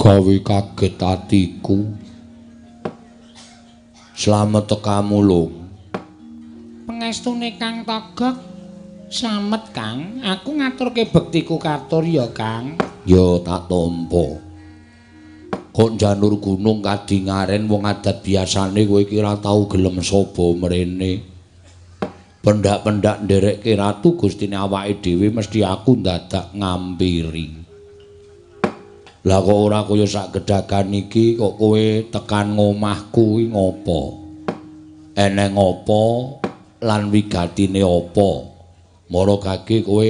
gawe kaget atiku. Slamet tekamu lho. Pangestune Kang Togog. Slamet Kang, aku ngaturke bektiku katur ya Kang. Ya tak tampa. Kok janur gunung kadingaren wong adat biasane kowe iki ora tau gelem saba mrene. Pendak-pendak nderekke ratu gustine awake dhewe mesti aku ndadak ngampiri. Lah kok ora kaya sak gedhagan iki kok kowe tekan ngomahku kuwi ngopo? Eneng apa lan wigatine apa? Mara gage kowe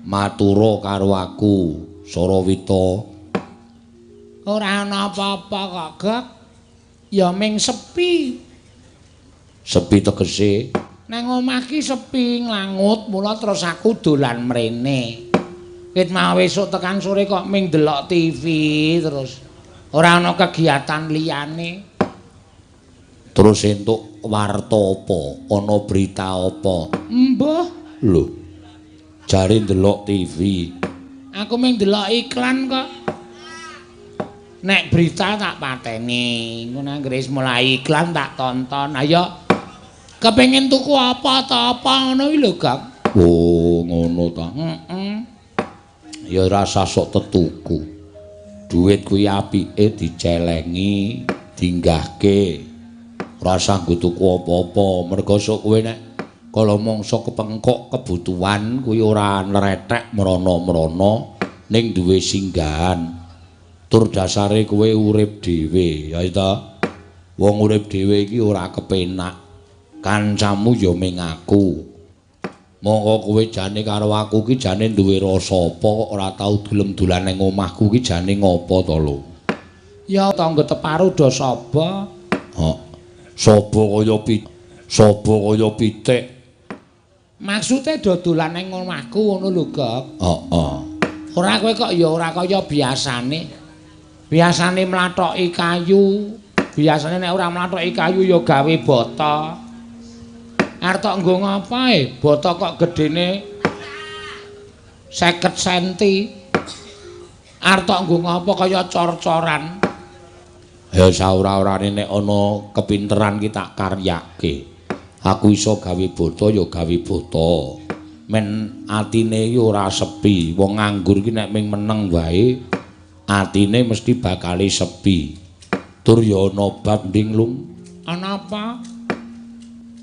matura karo aku, Sarawita. Ora ana apa-apa kok, Gek. Ya ming sepi. Sepi tegese Nang omah ki sepi nglangut, mula terus aku dolan mrene. Wit mau esuk tekan sore kok ming delok TV terus. Ora ana kegiatan liyane. terus entuk warta apa, ana berita apa? Mbah, Lho. Jare ndelok TV. aku ming delok iklan kok. Nek berita tak pateni, ngono anggere mulai iklan tak tonton. Ayo kepengin tuku apa ta apa ngono iki lho, Gak. Oh, ngono ta. Heeh. Ya rasa sok tetuku. Duit kuwi apike dicelengi, dinggahke. Rasa nggo tuku apa-apa, mergo sok kowe nek kala mangsa kepengkok kebutuhan kuwi ora nrethek mrana-mrana ning duwe singgahan. Tur dasare kowe urip dhewe, ya ta. Wong urip dhewe iki ora kepenak. Kancamu ya ming aku. Monggo kowe jane karo aku ki jane duwe rasa apa kok ora tau dolem-dolan ning omahku ki jane ngopo to lho? Ya tangga teparu do sapa? Hah. Sapa kaya pitik. Maksude do dolan ning omahku ngono lho, Gak. Heeh. Ora kowe kok ya ora kaya biasane. Biasane mlathoki kayu. Biasane nek ora mlathoki kayu ya gawe bata. Arep tok nggo ngapae? Bata kok gedene 50 cm. Arep tok nggo ngapa kaya cor-coran. Ya saora-orane nek ana kepinteran ki tak karyake. Aku iso gawe bata ya gawe bata. Men atine iki ora sepi. Wong nganggur ki nek ming meneng wae atine mesti bakale sepi. Tur ya ana bab nding lung. Ana apa?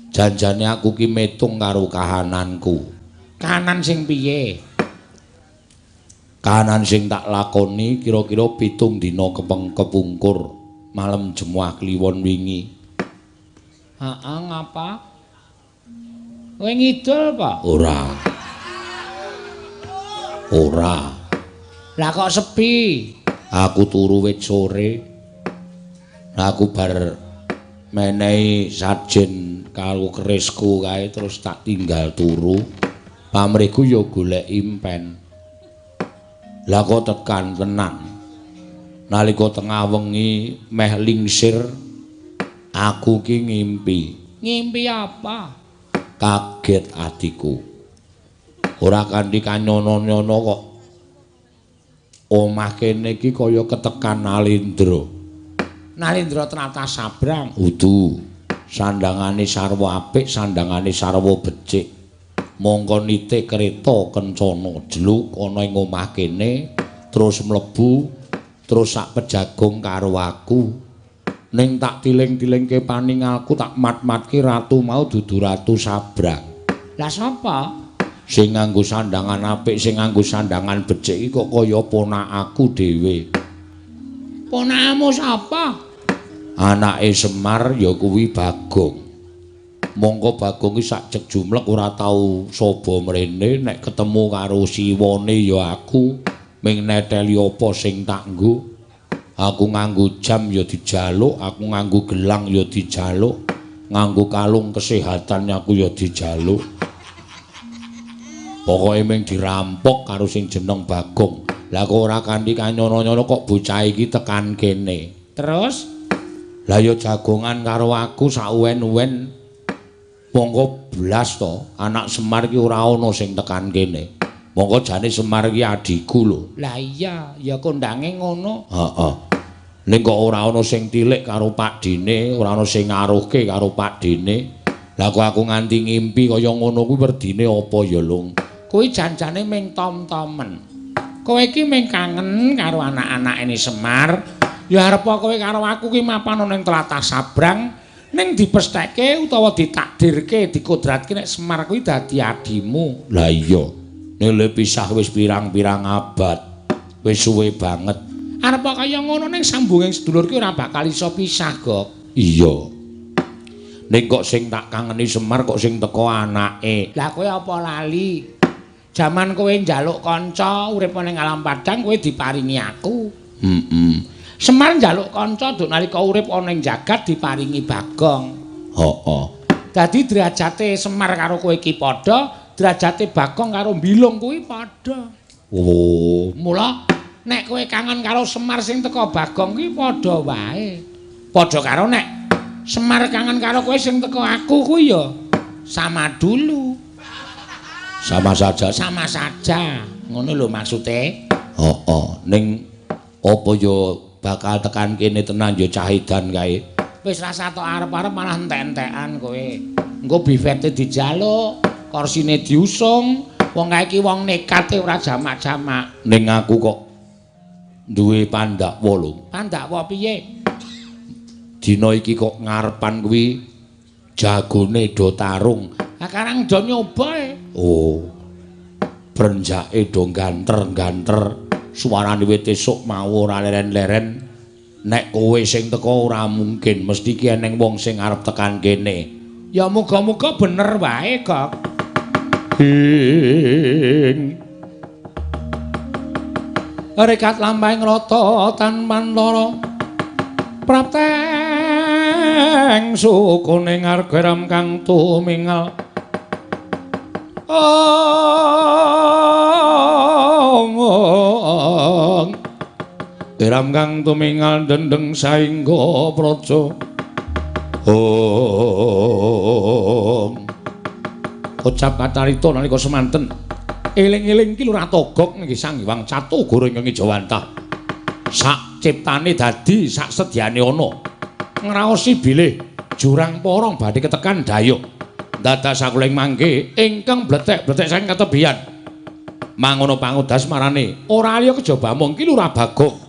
Janjane aku ki metung karo kahananku. Kanan sing piye? Kahanan sing tak lakoni kira-kira 7 dina kepungkur malem Jemuah Kliwon wingi. Heeh, ngapa? Kowe ngidul apa? Ora. Lah kok sepi? Aku turu wit sore. Aku bar menehi sajen karo kerisku kae terus tak tinggal turu. Pamrihku ya golek impen. Lah kok tekan tenan. Nalika tengah wengi meh lingsir aku ki ngimpi. Ngimpi apa? Kaget atiku. Ora kanthi kanyono-nyono kok omah kene iki kaya ketekan Nalindra. Nalindra Trata Sabrang. Udu. Sandangane sarwa apik, sandangane sarwa becik. Mongko nitik kereta kencana jluk ana ing omah kene, terus mlebu, terus sak pejagong karo aku. Ning tak tiling-tilingke paningalku tak mat-matke ratu mau dudu Ratu Sabrang. Lah sapa? Sing nganggo sandangan apik, sing nganggo sandangan becik iki kok kaya ponakku dhewe. Ponakmu sapa? Anake Semar ya kuwi Bagong. Mongko Bagong iki sak cek jumlek ora tau saba mrene nek ketemu karo siwane ya aku ming neteli apa sing tak nggo. Aku nganggo jam ya dijaluk, aku nganggo gelang ya dijaluk, nganggo kalung kesehatan aku ya dijaluk. Pokoke ming dirampok karo sing jeneng Bagong. Lah kok ora kanthi kanyono-nyono kok bocah iki tekan kene. Terus Lah ya jagongan karo aku sak uwen-uwen. Monggo blas to, anak Semar ki ora ana sing tekan kene. Mongko jane Semar iki adhiku lho. Lah iya, ya kondange ngono. Heeh. Ning kok ora ana sing tilik karo Pak Dene, ora ana sing ngaruhke karo Pak Dene. Lah kok aku nganti ngimpi kaya ngono kuwi werdine apa ya, Lung? Kuwi janjane ming tom-tomen. Kowe iki ming kangen karo anak-anak ini Semar. Ya arep kowe karo aku ki mapan ning tlatah Sabrang ning dipestheke utawa ditakdirke, dikodratke nek Semar kuwi dadi adimu. Lah iya. Nek le pisah wis pirang-pirang abad. Wis suwe banget. Arep kaya ngono ning sambunging sedulur ki ora bakal iso pisah, Gok. Iya. Nek kok sing tak kangeni Semar kok sing teko anake. Lah kowe apa lali? Jaman kowe njaluk kanca urip ning alam padang kowe diparingi aku. Semar njaluk kanca duk nalika urip ana ing jagat diparingi Bagong. Heeh. Dadi derajate Semar karo kowe iki padha, derajate Bagong karo Bilung kuwi padha. Oh, Mula nek kowe kangen karo Semar sing teko Bagong kuwi padha wae. Padha karo nek Semar kangen karo kowe sing teko aku kuwi ya sama dulu. sama saja. Sama saja. Ngono lho maksude. Heeh. Ning apa yo bakal tekan kene tenan yo cahidan kae. Wis rasa tok arep-arep malah entek-entekan kowe. Engko bifete dijaluk, korsine diusung, wong kae iki wong nekat ora jamak-jamak. Ning aku kok duwe pandakwa lho. Pandakwa piye? Dina iki kok ngarepan kuwi jagone do tarung. Lah karang do nyoba e. Oh. Brenjake do ganter-ganter. Suarane wit esuk mau ora leren-leren. Nek kowe sing teko ora mungkin mesti ki eneng wong sing arep tekan kene. Ya muga-muga bener wae, Gok. Rekat lampahing rata tanpan lara. Prapteng sukuning argaram kang tumingal. Geram kang tumingal dendeng saengga praja. Ucap kacarita nalika semanten. Eling-eling ki Lurah Togog nggih Sang Hyang Catugara ingkang Jawantah. Sak ciptane dadi sak sedyane ana. Ngraosi bilih jurang porong badhe ketekan dayuk. Dados sakuling mangke ingkang bletek-bletek saking katebian. Mangono pangudas marane ora liya kejaba mung ki Lurah Bagong.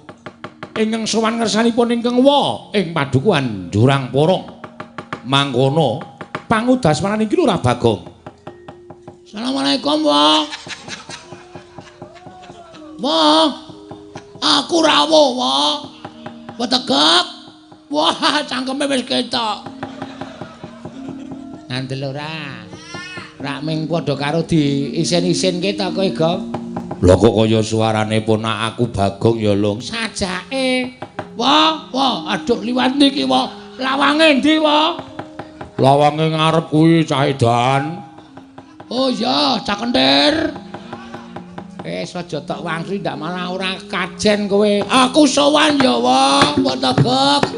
Ingkang sowan ngersanipun ingkang wa ing padukuhan jurang porong. Mangkono pangudas marane iki Lurah Bagong. Assalamualaikum, Wa. Wa. Aku rawuh, Wa. Wetegek. Wah, cangkeme wis ketok. Ngandel ora. Rak ming padha karo diisin-isinke ta kowe, Gok. Lha kok kaya suarane ponak aku Bagong ya, Lung. Sajake. Wa, aduh liwat niki, Wa. Lawange endi, Wa? Lawange ngarep kuwi cah edan. Oh iya, Cak Kentir. Aja tok wangsul ndak malah ora kajen kowe. Aku sowan ya, Wa, Wetegek.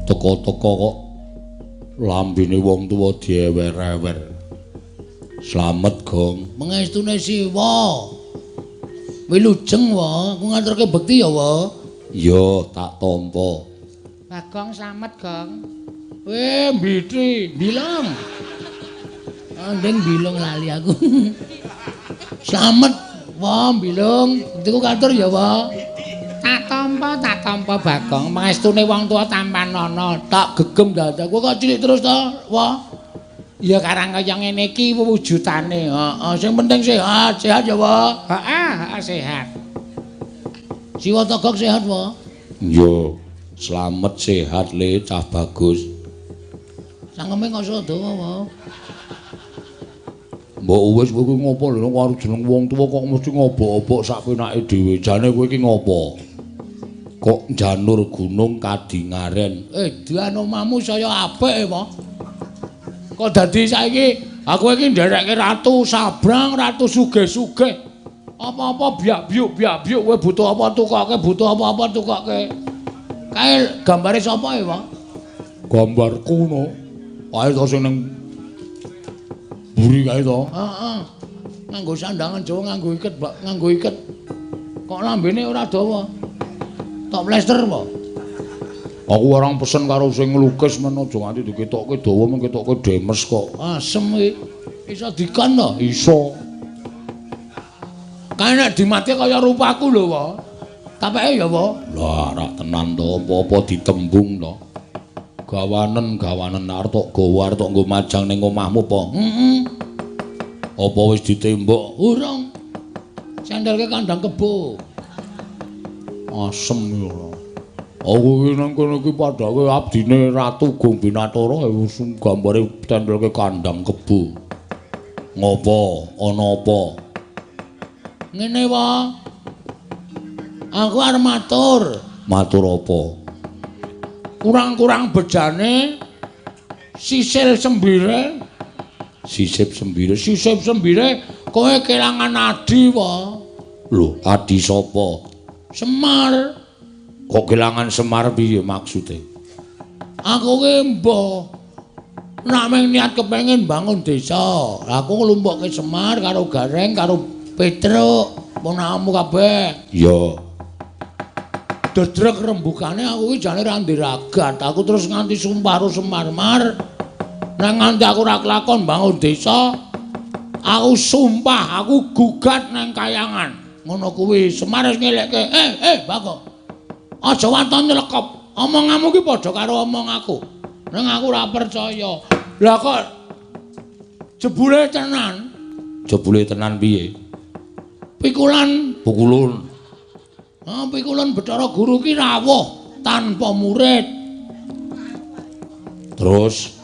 Teko-teko kok lambene wong tuwa diewer-ewer. Slamet, Gong. Mengestune siwa. Wilujeng, Wa. Ku ngaturke bekti ya, Wa. Iya, tak tampa. Bagong slamet, Gong. Mbiti, bilang. Ndeng bilung lali aku. Slamet, Wa, bilung. Bektiku katur ya, Wa. Tak tampa Bagong. Mengestune wong tuwa tampan ana. Tak gegem dadaku kok cilik terus to, Wa. Ya karang kaya ngene iki wujudane. Heeh, sing penting sehat ya, Wa. Heeh, sehat. Siwa Togog sehat, Wa. Iya, slamet sehat le cah bagus. Sangeme kok sedawa, Wa. Mbok wis kowe ngopo lho karo jeneng wong tuwa kok mesti ngobok-obok sak penake dhewe. Jane kowe iki ngopo? Kok janur gunung kadingaren. Dian omahmu saya apik apa? Kok dadi saiki aku iki nderekke ratu sabrang, ratu sugih-sugih. Apa-apa biak-biuk kowe butuh apa tukoke, butuh apa-apa tukoke. Kae gambare sapa e, Pak? Gambarku no. Kae to sing ning buri kae to. Heeh. Nganggo sandangan Jawa nganggo iket, Pak, nganggo iket. Kok lambene ora dawa? Tok plester apa? Aku orang pesen karo sing nglukis men aja nganti diketokke dawa men ketokke demes kok. Asem iki. Iso dikon to? Iso. Kae nek dimati kaya rupaku lho, Pak. Tapeke ya, Pak. Lah, rak tenan to apa-apa ditembung to. Gawanen arep tok gawa arep tok nggo majang ning omahmu apa? Apa wis ditembok? Urung. Sandalke kandang kebo. Asem ya. Aku iki nang kene iki padake abdine Ratu Gong Binatara wis gambare tempelke kandang kebo. Ngopo? Ana apa? Ngene wae. Aku arep matur. Matur apa? Kurang-kurang bejane sisil sembire. Sisip sembire kowe kelangan adi wae. Lho, adi sapa? Semar. Kok kelangan Semar piye maksude? Aku ki mbah nek meng niat kepengin bangun desa. Aku nglumpukke Semar karo Gareng karo Petruk, ponakmu kabeh. Iya. Dedrek rembukane aku ki jane ra ndiragat. Aku terus nganti sumpah karo Semar-mar. Nek nganti aku ora kelakon bangun desa, aku sumpah aku gugat nang kayangan. Ngono kuwi Semar wis ngelekke, Bako. Aja wanton nyelekop. Omonganmu ki padha karo omong aku. Nang aku ora percaya. Lah kok jebule tenan? Jebule tenan piye? Pukulun. Pikulan Bathara Guru ki rawuh tanpa murid. Terus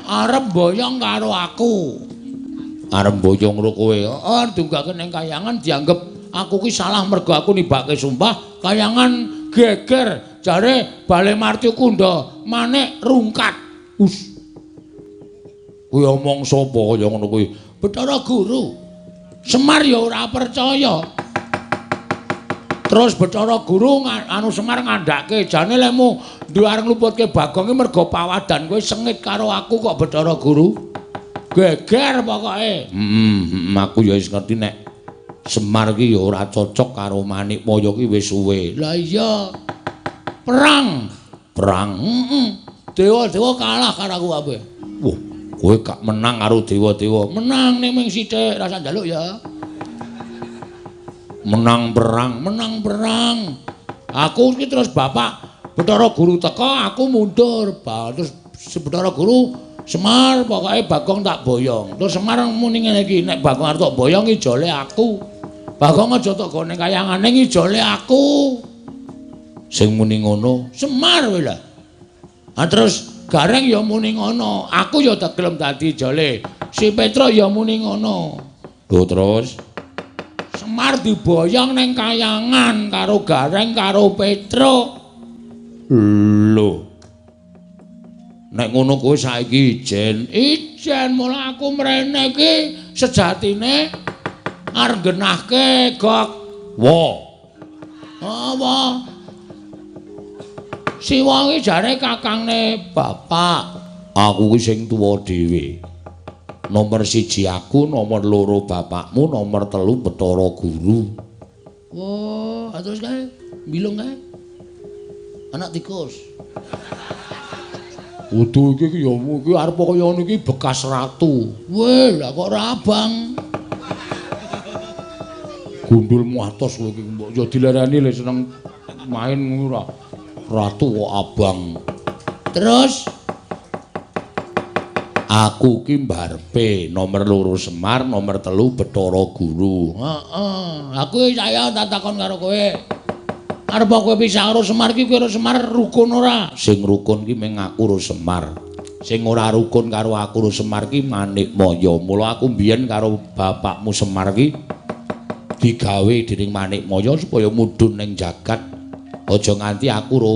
arep boyong karo aku. Arep boyong karo kowe. Heeh, dunggake ning kayangan dianggep aku ki salah mergo aku nibake sumpah. Kayangan geger jare Bale Marti Kunda manik rungkat. Kuwi omong sapa kaya ngono kuwi? Bathara Guru. Semar ya ora percaya. Terus Bathara Guru anu Semar ngandhake jane lemu duwe arep ngluputke Bagong ki mergo pawadan kowe sengit karo aku kok Bathara Guru. Geger pokoke. Aku ya wis ngerti nek Semar ki ya ora cocok karo Manikmaya ki wis suwe. Lah iya. Perang. Dewa-dewa kalah karo aku kabeh. Wah, kowe gak menang karo dewa-dewa. Menang ning ming sithik rasa njaluk ya. Menang perang. Aku iki terus Bapak Bathara Guru teko, aku mundur. Terus Bathara Guru Semar pokoke Bagong tak boyong. Terus Semar muni ngene iki, nek Bagong arep tak boyong ijole aku. Bagong aja tak gone kayangane ijole aku. Sing muni ngono Semar kowe lho. Terus Gareng ya muni ngono. Aku ya tak gelem dadi ijole. Si Petruk ya muni ngono. Lho terus Semar diboyong ning kayangan karo Gareng karo Petruk. Lho. Nek ngono kowe saiki ijen mula aku mrene iki sejatine arep genahke Gok. Apa? Siwa iki jare kakangne bapak. Aku ki sing tuwa dhewe. Nomor 1 aku, nomor 2 bapakmu, nomor 3 Bathara Guru. Terus kae bilung kae. Anak tikus. Udu iki ya iki arep kaya ngono iki bekas ratu. Weh, lah kok ora abang. Gundulmu atos kowe iki mbok ya dilarani lek seneng main ngono ratu kok abang. Terus aku ki mbarepe nomor 2 Semar, nomor 3 Bathara Guru. Aku saya tak takon karo kowe. Arep kowe pisah karo Semar ki karo Semar rukun ora? Sing rukun ki mung aku karo Semar. Sing ora rukun karo aku karo Semar ki Manikmaya. Mula aku mbiyen karo bapakmu Semar ki digawe dening Manikmaya supaya mudhun ning jagat Aja nganti aku ro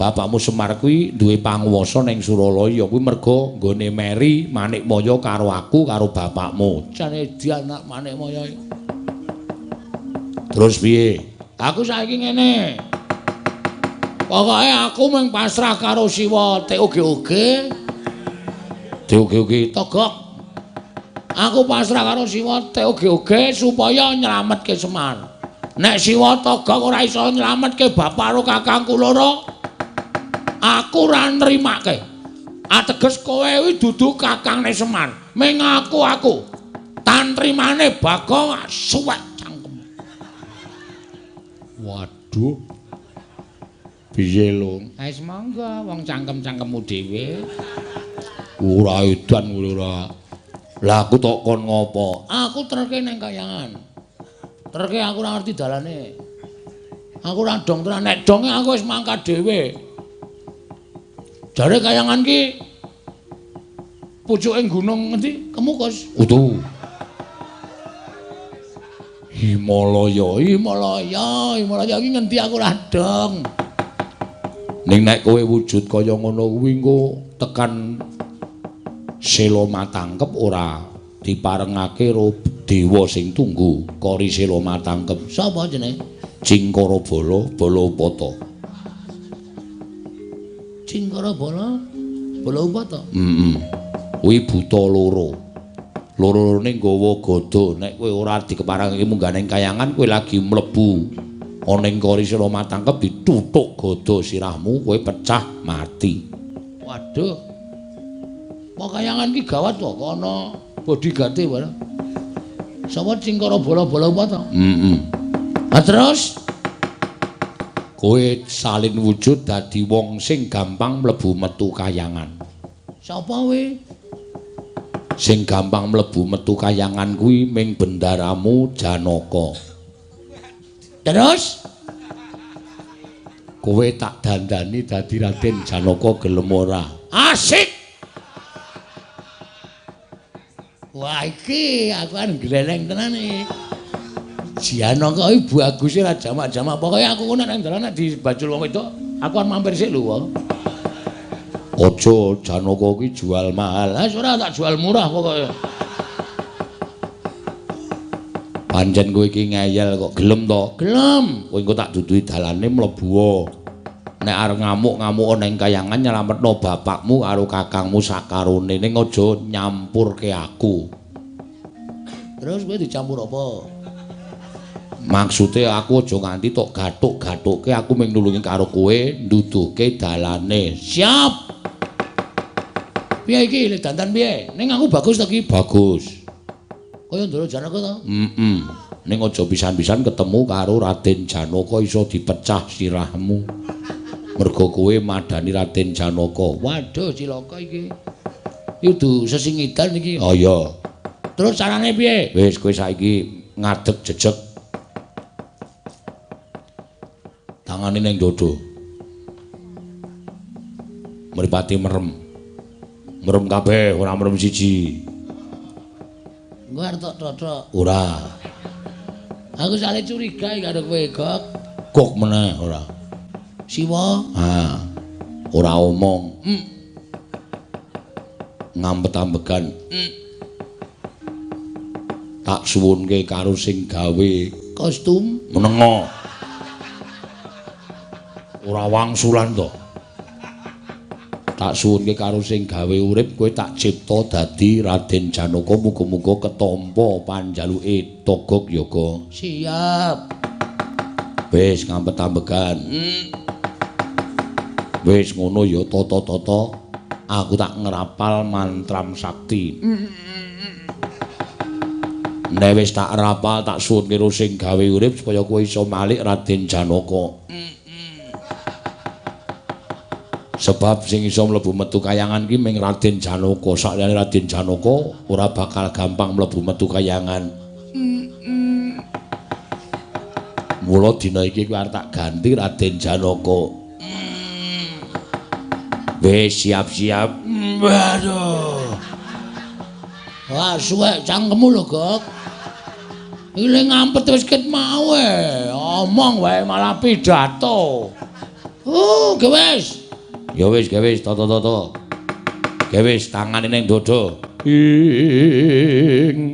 bapakmu Semar kuwi duwe panguwasa ning Suralaya kuwi mergo nggone meri Manikmaya karo aku karo bapakmu. Jane di anak Manikmaya. Terus piye? Aku saiki ngene. Pokoke aku mung pasrah karo Siwa Teoge-oge. Teoge-oge Togok. Aku pasrah karo Siwa Teoge-oge supaya nyelametke Semar. Nek Siwa Togok ora iso nyelametke bapak karo kakangku loro, aku ora nrimake. Ateges kowe kuwi dudu kakangne Semar. Ming aku tantrimane Bagong suwek cangkem. Waduh. Piye lho? Wis monggo wong cangkem-cangkemmu dhewe. Ora edan ora. Lah aku tok kon ngopo? Aku terke ning kayangan. Terke aku ora ngerti dalane. Aku ora dong tenan nek donge aku wis mangkat dhewe. Jare kayangan ki pucuking gunung ngendi? Kemukus. Utuh. Himalaya ki ngendi aku ora dong. Ning nek kowe wujud kaya ngono kuwi engko tekan Sela Matangkep ora diparengake ro dewa sing tunggu Kori Sela Matangkep. Sapa jenenge? Cingkara Bala Balapata. Cingkara Bala Balapata. Kuwi buta loro. Loro-lorone nggawa gada. Nek kowe ora dikeparengake munggah ning kayangan kowe lagi mlebu ana ing Kori Sela Matangkep dituthuk gada sirahmu kowe pecah mati. Waduh. Kayangan ki gawat kok ana bodyguard-e wae. Sapa Cingkara Bala Balapata? Terus kowe salin wujud dadi wong sing gampang mlebu metu kayangan. Sapa kowe? Sing gampang mlebu metu kayangan kuwi ming bendaramu Janaka. Terus kowe tak dandani dadi Raden Janaka gelem ora? Asik. Wah iki aku kan gleleng tenan iki. Janaka iki bagus ora jamak-jamak. Pokoke aku ngono nang dalan nek dibajul wong wedok, aku kan mampir sik lho. Aja Janaka iki jual mahal. Lah ora tak jual murah pokoke. Pancen kowe iki ngeyel kok gelem to? Gelem. Kowe engko tak duduhi dalane mlebu. Nek arep ngamuk-ngamuk ning kayangan nyelametno bapakmu karo kakangmu sakarone ning aja nyampurke aku. Terus kowe dicampur apa? Maksude aku aja nganti tok gathuk-gathukke aku mung nulungi karo kowe nduduhke dalane. Siap. Piye iki lek dandan piye? Ning aku bagus to iki? Bagus. Kaya ndoro Janaka to? Ning aja pisan-pisan ketemu karo Raden Janaka iso dipecah sirahmu. Mergo kowe madani Raden Janaka. Waduh cilaka iki. Kudu sesingidan iki. Oh iya. Terus carane piye? Wis kowe saiki ngadeg jejeg. Tangane ning dodo. Mripate merem. Merem kabeh, ora merem siji. Engko arep tok-tok. Ora. Aku sale curiga iki karo kowe, Gok. Kok meneh ora. Siwa? Ora omong. Ngampet-ambekan. Tak suwunke karo sing gawe Kostum menengo. Ora wangsulan to. Tak suwunke karo sing gawe urip kowe tak cipta dadi Raden Janaka muga-muga ketampa panjaluke Togok Yoga. Siap. Wis ngampet-ambekan. Wis ngono ya tata-tata aku tak ngrapal mantram sakti. Nek wis tak rapal tak suwun karo sing gawe urip supaya kowe iso malik Raden Janaka. Sebab sing iso mlebu metu kayangan ki mung Raden Janaka, sakliyane Raden Janaka ora bakal gampang mlebu metu kayangan. Mula dina iki kowe arep tak ganti Raden Janaka. Wis siap-siap. Waduh. Wah, suwek cangkemmu lho, Gok. Iki le ngampet wis ket mau Omong wae malah pidato. Oh, gewis. Ya wis, toto. Gewis tangane ning dodo. Ing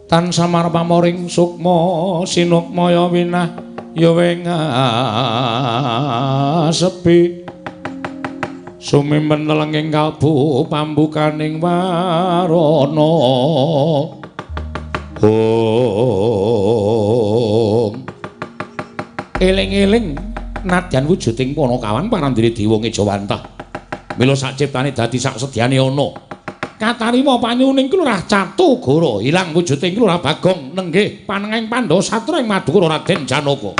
tan samar pamoring sukma sinukmaya winah ya sepi sumimpen lenging kalbu pambukaning warana eling-eling nadyan wujuding Panakawan parandiri Dewa Ngejawantah mila sak ciptane dadi sak sedyane ana katarima panyuning Kelurah Catugara ilang wujuding Kelurah Bagong nenggih panenging Pandhawa Satra ing Madukara Raden Janaka.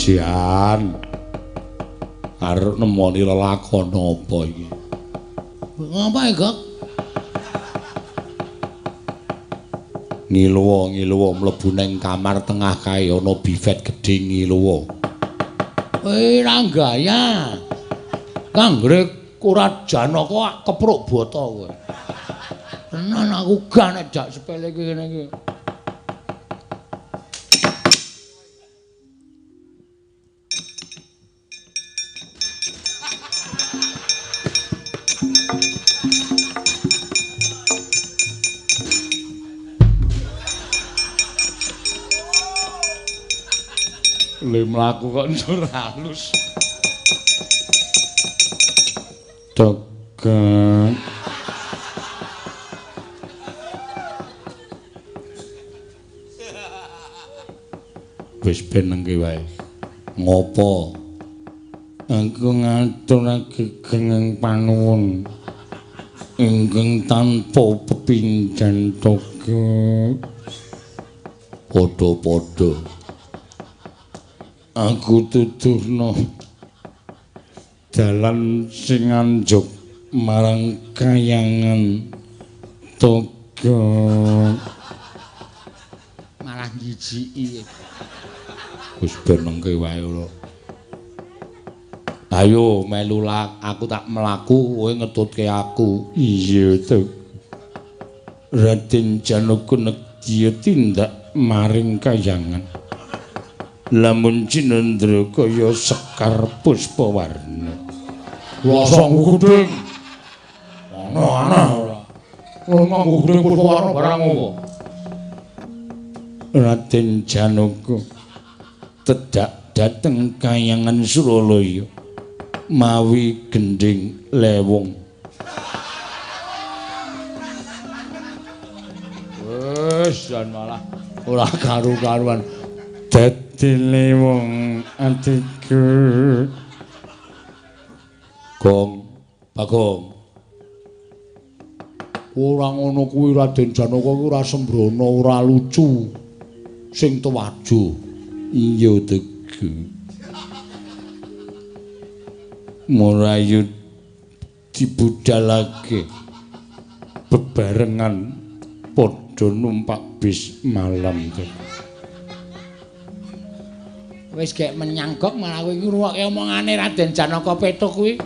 Jian arep nemoni lelakon apa iki? Ngapa iki, Gok? Ngiluwa mlebu ning kamar tengah kae ana bifet gedhe ngiluwa. Ra gaya. Kanggre Kurat Janaka kepruk bata kowe. Tenan aku gak nek jak sepele kene iki. Le mlaku kok njur halus. Tekan. Wis ben nengke wae. Ngopo? Aku ngaturake kenging panuwun ingkang tanpa pepindhan Toga. Padha-padha. Aku tuturna dalan sing anjuk marang kayangan Toga. Malah njijiki. Wis ben nengke wae ora. Ayo melu aku tak mlaku kowe ngetutke aku. Iya to. Raden Janaka nedya tindak maring kayangan. Lamun Cinendra kaya Sekar Puspawarna. Wasang gudeng. Ana ora. Wong gudeng Puspawarna barang apa? Raden Janaka tedak dateng kayangan Suralaya mawi gending lewung. Wes jan malah ora karu-karuan. Dadi lewung atiku. Gong, Bagong. Ora ngono kuwi Raden Janaka kuwi ora sembrono, ora lucu. Sing tuwajo. Iya Teguh. Murayu dibudalake bebarengan padha numpak bis malam. Wis gek menyang Gok malah kowe iki ngrungokke omongane Raden Janaka Petuk kuwi.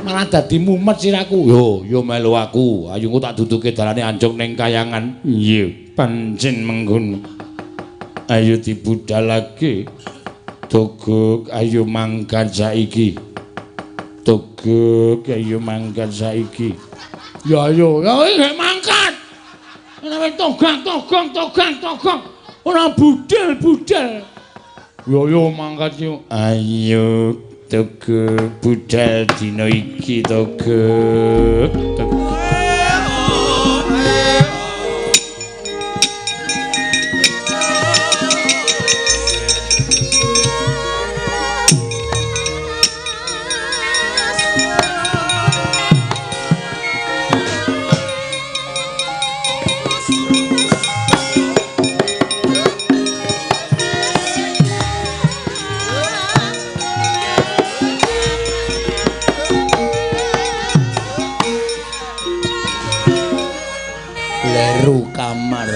Malah dadi mumet siraku. Yo melu aku. Ayo tak duduke dalane anjung ning kayangan. Iya, pancen mengkono. Ayo dibudalake. Toga ayo mangkat saiki. Toga ayo mangkat saiki. Ya ayo, ya gek mangkat. Ana togong. Ora budal. Yo mangkat yo. Ayo Toga budal dina iki Toga. leru kamar